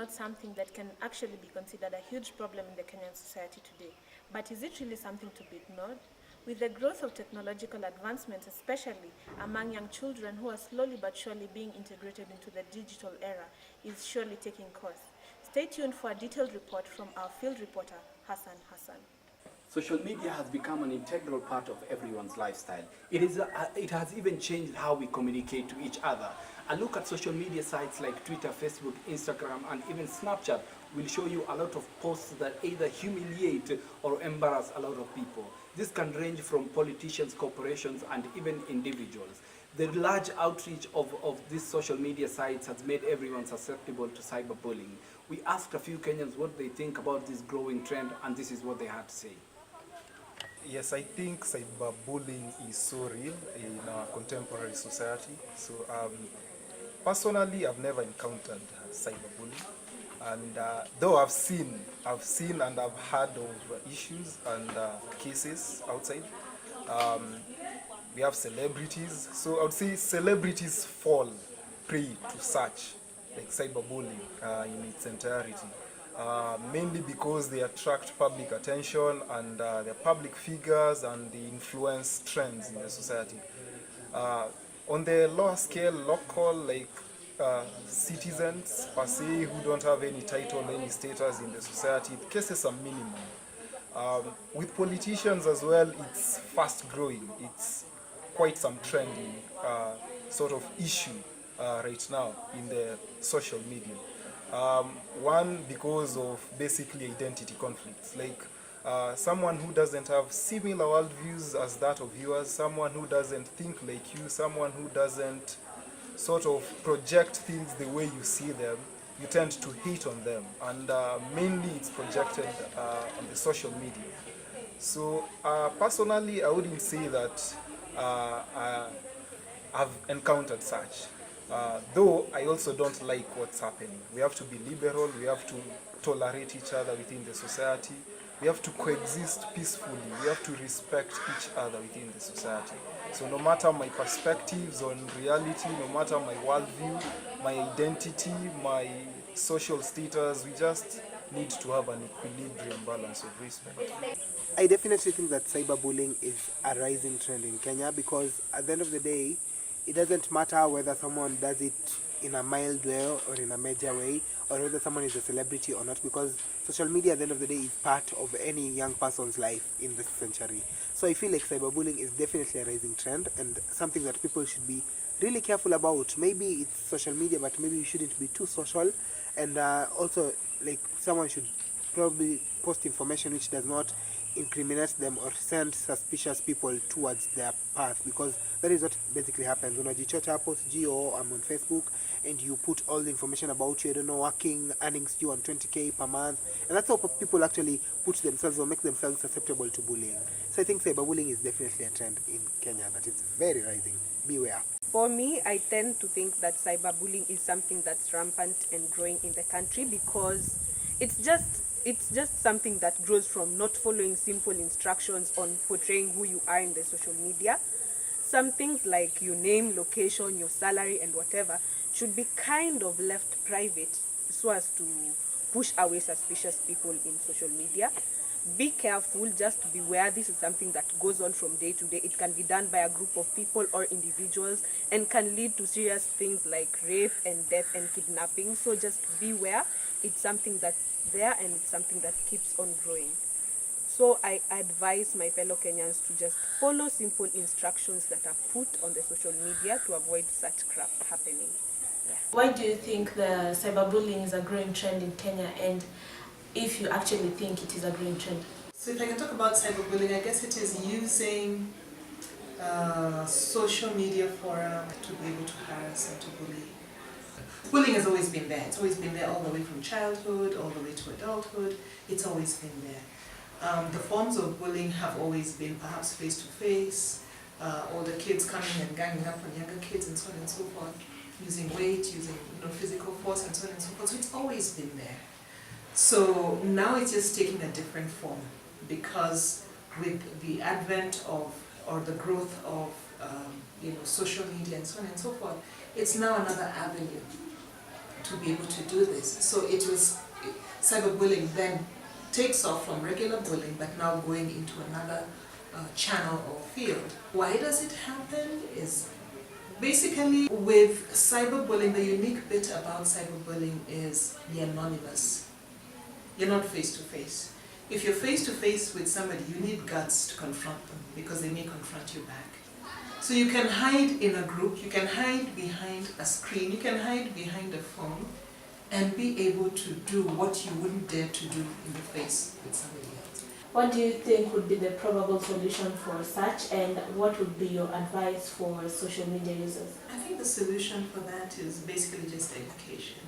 not something that can actually be considered a huge problem in the Kenyan society today. But is it really something to be ignored? With the growth of technological advancements, especially among young children who are slowly but surely being integrated into the digital era, is surely taking course. Stay tuned for a detailed report from our field reporter, Hassan Hassan. Social media has become an integral part of everyone's lifestyle. It has even changed how we communicate to each other. A look at social media sites like Twitter, Facebook, Instagram, and even Snapchat will show you a lot of posts that either humiliate or embarrass a lot of people. This can range from politicians, corporations, and even individuals. The large outreach of these social media sites has made everyone susceptible to cyberbullying. We asked a few Kenyans what they think about this growing trend, and this is what they had to say. Yes, I think cyberbullying is so real in our contemporary society. So personally, I've never encountered cyberbullying. And though I've seen and I've heard of issues and cases outside, we have celebrities. So I would say celebrities fall prey to such, like cyberbullying in its entirety. Mainly because they attract public attention and they're public figures and they influence trends in the society. On the lower scale, local, like citizens per se who don't have any title, any status in the society, the cases are minimum. With politicians as well, it's fast growing. It's quite some trendy sort of issue right now in the social media. One, because of basically identity conflicts, like someone who doesn't have similar worldviews as that of yours, someone who doesn't think like you, someone who doesn't sort of project things the way you see them, you tend to hate on them, and mainly it's projected on the social media. So personally, I wouldn't say that I've encountered such. Though I also don't like what's happening. We have to be liberal, we have to tolerate each other within the society, we have to coexist peacefully, we have to respect each other within the society. So no matter my perspectives on reality, no matter my worldview, my identity, my social status, we just need to have an equilibrium balance of respect. I definitely think that cyberbullying is a rising trend in Kenya because at the end of the day, it doesn't matter whether someone does it in a mild way or in a major way, or whether someone is a celebrity or not, because social media at the end of the day is part of any young person's life in this century. So I feel like cyberbullying is definitely a rising trend and something that people should be really careful about. Maybe it's social media, but maybe you shouldn't be too social, and also like someone should probably post information which does not incriminate them or send suspicious people towards their path, because that is what basically happens when unajichocha post geo I'm on Facebook and you put all the information about you, I don't know, working earnings due on 20k per month, and that's how people actually put themselves or make themselves susceptible to bullying. So I think cyberbullying is definitely a trend in Kenya that is very rising. Beware. For me, I tend to think that cyberbullying is something that's rampant and growing in the country because it's just something that grows from not following simple instructions on portraying who you are in the social media. Some things like your name, location, your salary, and whatever should be kind of left private so as to push away suspicious people in social media. Be careful, just beware. This is something that goes on from day to day. It can be done by a group of people or individuals and can lead to serious things like rape and death and kidnapping. So just beware. It's something that's there and it's something that keeps on growing. So I advise my fellow Kenyans to just follow simple instructions that are put on the social media to avoid such crap happening. Yeah. Why do you think the cyberbullying is a growing trend in Kenya, and if you actually think it is a growing trend? So if I can talk about cyberbullying, I guess it is using social media forum to be able to harass and to bully. Bullying has always been there. It's always been there all the way from childhood, all the way to adulthood. It's always been there. The forms of bullying have always been perhaps face-to-face, or the kids coming and ganging up on younger kids and so on and so forth, using weight, using physical force and so on and so forth. So it's always been there. So now it's just taking a different form because with the advent of, or the growth of social media and so on and so forth, it's now another avenue to be able to do this. So it was, cyberbullying then takes off from regular bullying, but now going into another channel or field. Why does it happen is basically with cyberbullying, the unique bit about cyberbullying is the anonymous. You're not face to face. If you're face to face with somebody, you need guts to confront them because they may confront you back. So you can hide in a group, you can hide behind a screen, you can hide behind a phone and be able to do what you wouldn't dare to do in the face with somebody else. What do you think would be the probable solution for such, and what would be your advice for social media users? I think the solution for that is basically just education.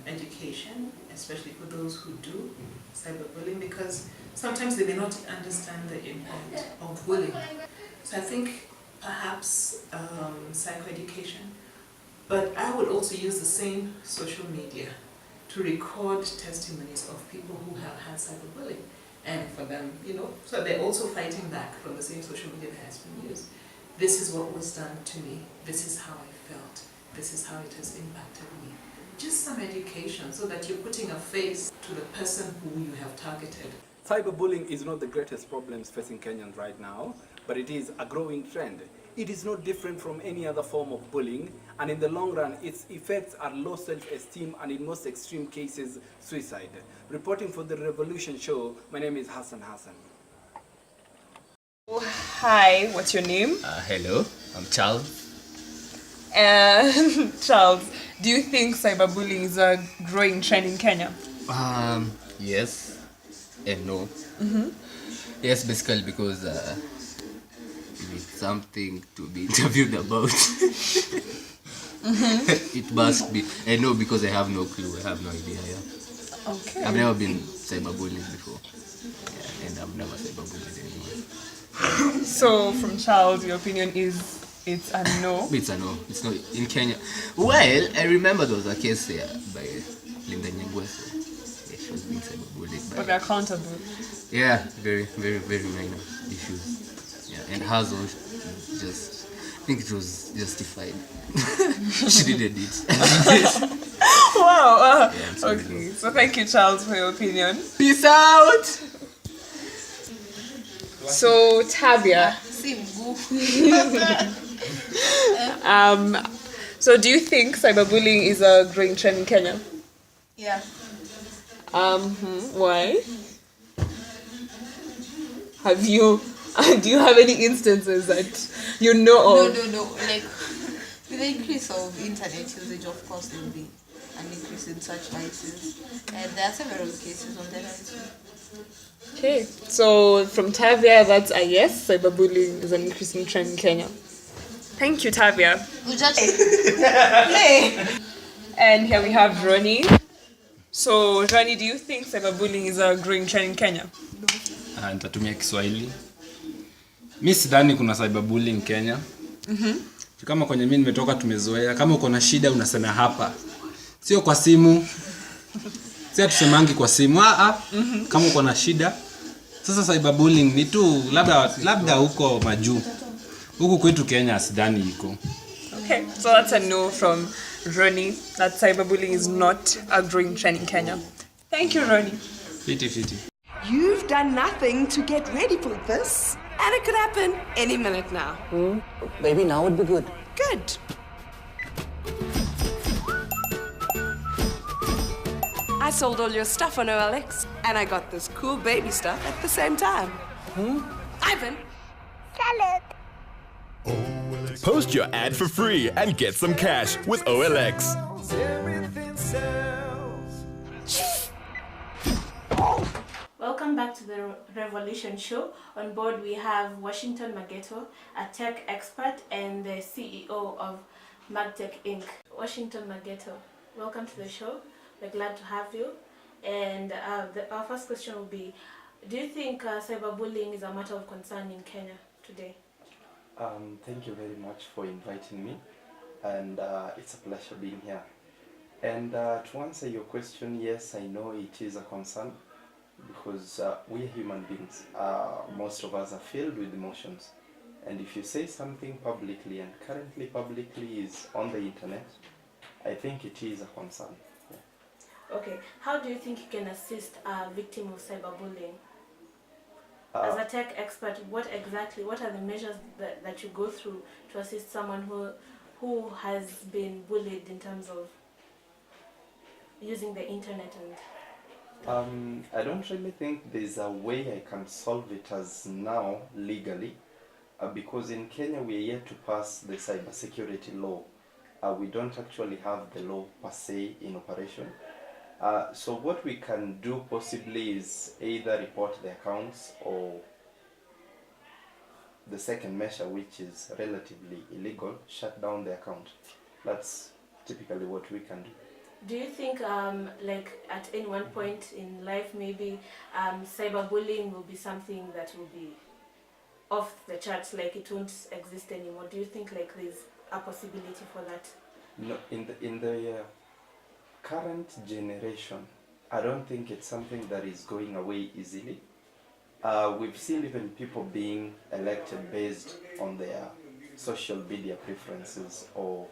Education, especially for those who do cyberbullying, because sometimes they may not understand the impact of bullying. So I think perhaps psychoeducation, but I would also use the same social media to record testimonies of people who have had cyberbullying, and for them, so they're also fighting back from the same social media that has been used. This is what was done to me. This is how I felt. This is how it has impacted me. Just some education so that you're putting a face to the person who you have targeted. Cyberbullying is not the greatest problems facing Kenyans right now, but it is a growing trend. It is not different from any other form of bullying, and in the long run, its effects are low self-esteem and in most extreme cases, suicide. Reporting for The Revolution Show, my name is Hassan Hassan. Hi, what's your name? Hello, I'm Charles. Charles, do you think cyberbullying is a growing trend in Kenya? Yes and no. Yes, basically because it's something to be interviewed about. It must be. And no, because I have no clue. I have no idea. Yeah. Okay. I've never been cyberbullied before. Yeah, and I've never cyberbullied anyone. So, from Charles, your opinion is it's a no? It's a no. It's not in Kenya. Well, I remember there was a case there by Linda Nyangweso. Yeah, she was being cyberbullied. But they're accountable. Yeah, very, very, very minor issues. Yeah, and hers was just, I think it was justified. She didn't it. Wow. Yeah, Okay, so thank you, Charles, for your opinion. Peace out! So, Tabia, so do you think cyberbullying is a growing trend in Kenya? Yeah. Why? Do you have any instances that you know of? No. Like, with the increase of internet usage, of course, there will be an increase in such vices. And there are several cases on that as well. Okay, so from Tavia, that's a yes. Cyberbullying is an increasing trend in Kenya. Thank you, Tavia. Play. And here we have Ronnie. So, Ronnie, do you think cyberbullying is a growing trend in Kenya? Nitatumia Kiswahili. Mi sidhani kuna cyberbullying Kenya. Kama kwenye mimi nimetoka tumezoea. Kama uko na shida unasema hapa. Sio kwa simu. Sio tusemangi kwa simu. Kama uko na shida. Sasa cyberbullying ni tu labda huko majuu. Huku kwetu Kenya sidhani iko. Okay, so that's a no from Ronnie, that cyberbullying is not a growing trend in Kenya. Thank you, Ronnie. Fiti. You've done nothing to get ready for this, and it could happen any minute now. Maybe now would be good. Good. I sold all your stuff on OLX, and I got this cool baby stuff at the same time. Ivan. Salad. Post your ad for free and get some cash with OLX. Welcome back to the Revolution Show. On board we have Washington Mageto, a tech expert and the CEO of MagTech Inc. Washington Mageto, welcome to the show. We're glad to have you. And our first question will be, do you think cyberbullying is a matter of concern in Kenya today? Thank you very much for inviting me, and it's a pleasure being here. And to answer your question, yes, I know it is a concern because we are human beings. Most of us are filled with emotions, and if you say something publicly, and currently publicly is on the internet, I think it is a concern. Yeah. Okay, how do you think you can assist a victim of cyberbullying? As a tech expert, what are the measures that you go through to assist someone who has been bullied in terms of using the internet and I don't really think there's a way I can solve it as now legally, because in Kenya we are yet to pass the cybersecurity law. We don't actually have the law per se in operation. So what we can do possibly is either report the accounts, or the second measure, which is relatively illegal, shut down the account. That's typically what we can do. do you think like at any one point in life maybe cyberbullying will be something that will be off the charts, like it won't exist anymore? Do you think like there's a possibility for that? No, in the current generation, I don't think it's something that is going away easily. We've seen even people being elected based on their social media preferences or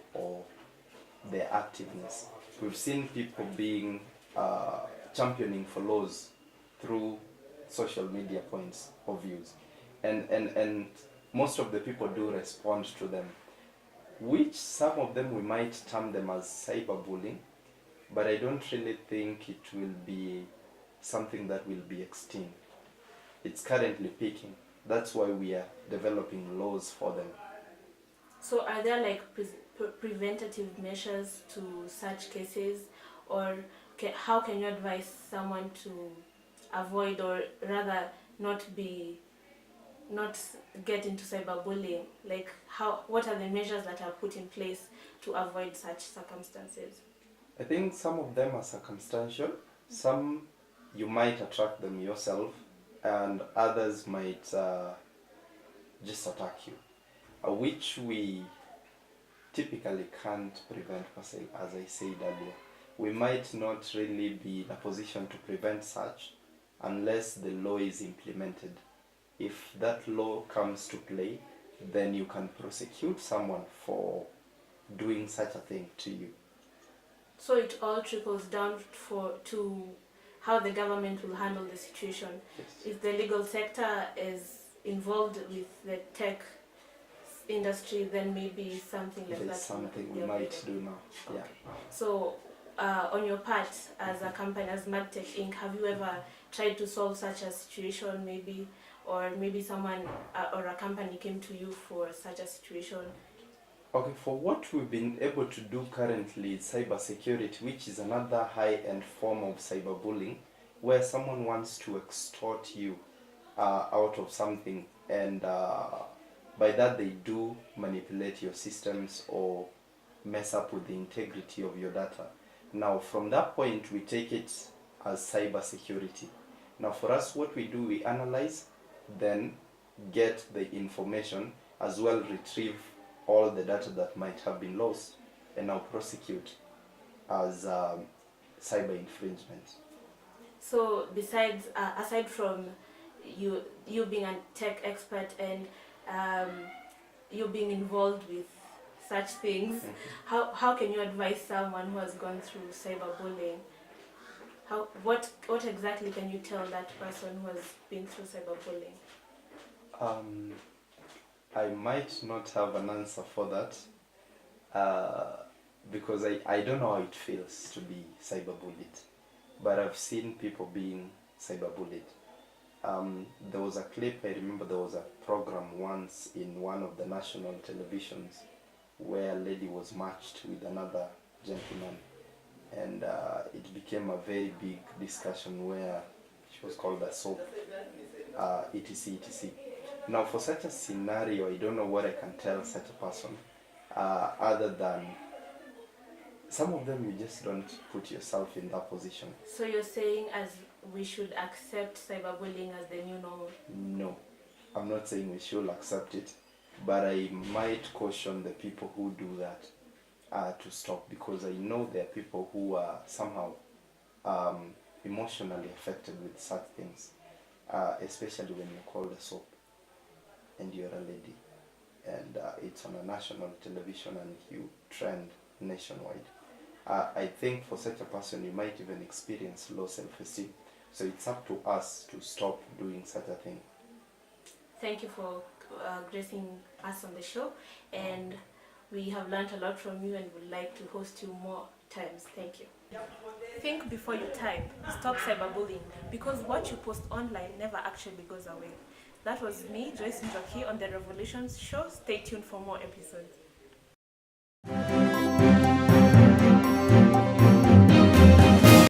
their activeness. We've seen people being championing for laws through social media points of views, and most of the people do respond to them, which some of them we might term them as cyberbullying, but I don't really think it will be something that will be extinct. It's currently peaking. That's why we are developing laws for them. So are there like preventative measures to such cases, or how can you advise someone to avoid, or rather not get into cyberbullying? Like what are the measures that are put in place to avoid such circumstances? I think some of them are circumstantial. Some you might attract them yourself, and others might just attack you, which we typically can't prevent per se. As I said earlier, we might not really be in a position to prevent such unless the law is implemented. If that law comes to play, then you can prosecute someone for doing such a thing to you. So it all trickles down to how the government will handle the situation. Yes. If the legal sector is involved with the tech industry, then maybe something like that. There's something we might do now. Okay. Yeah. So on your part, as a company, as MadTech Inc., have you ever tried to solve such a situation maybe, or maybe someone or a company came to you for such a situation? Okay, for what we've been able to do currently is cybersecurity, which is another high-end form of cyberbullying, where someone wants to extort you out of something, and by that they do manipulate your systems or mess up with the integrity of your data. Now, from that point, we take it as cybersecurity. Now, for us, what we do, we analyze, then get the information, as well retrieve all the data that might have been lost, and now prosecute as cyber infringement. So besides, aside from you being a tech expert and you being involved with such things, how can you advise someone who has gone through cyberbullying? What exactly can you tell that person who has been through cyberbullying? I might not have an answer for that, because I don't know how it feels to be cyberbullied, but I've seen people being cyberbullied. There was a clip, I remember there was a program once in one of the national televisions where a lady was matched with another gentleman, and it became a very big discussion where she was called a soap, etc, etc. Now, for such a scenario, I don't know what I can tell such a person, other than some of them you just don't put yourself in that position. So you're saying as we should accept cyberbullying as the new normal? No, I'm not saying we should accept it, but I might caution the people who do that to stop, because I know there are people who are somehow emotionally affected with such things, especially when you're called a soap and you're a lady, and it's on a national television and you trend nationwide. I think for such a person, you might even experience low self-esteem. So it's up to us to stop doing such a thing. Thank you for gracing us on the show, and we have learned a lot from you and would like to host you more times. Thank you. Think before you type. Stop cyberbullying, because what you post online never actually goes away. That was me, Joyce Njoki, on the Revolutions Show. Stay tuned for more episodes.